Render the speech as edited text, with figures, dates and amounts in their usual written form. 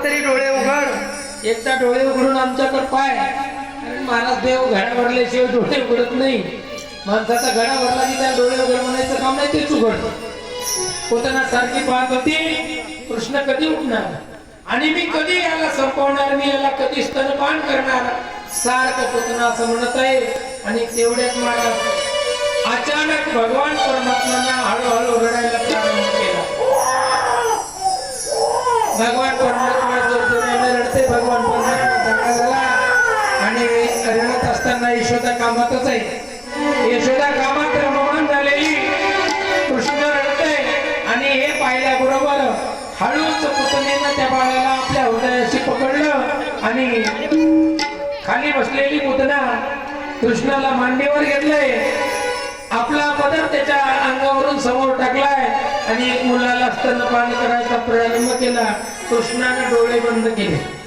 तरी डोळे उघड. एकदा डोळे उघडून आमच्याकडे पाय. अरे महाराज देव घडा भरल्याशिवाय डोळे उघडत नाही. माणसाचा घडा भरला की त्याला डोळे उघड म्हणायचं काम नाही, तेच उघड. पुतना सारखी पाहत होती कृष्ण कधी उठणार आणि मी कधी याला संपवणार, मी याला कधी स्तनपान करणार, सारखं पुतना असं म्हणत आहे. आणि तेवढ्यात महाराज अचानक भगवान परमात्म्यांना हळूहळू रडायला प्रारंभ केला. भगवान परमात्मा जोरजोराने रडते. भगवान परमात्मा जागा झाला आणि रडत असताना यशोदा कामातच आहे. यशोदा कामात रममाण झालेली, कृष्ण रडते. आणि हे पाहिल्याबरोबर हळूच पुतनेनं त्या बाळाला आपल्या हृदयाशी पकडलं आणि खाली बसलेली पुतना कृष्णाला मांडीवर घेतलंय. आपला पदर त्याच्या अंगावरून समोर टाकलाय आणि एक मुलाला स्तनपान करायचा प्रारंभ केला. कृष्णाने डोळे बंद केले.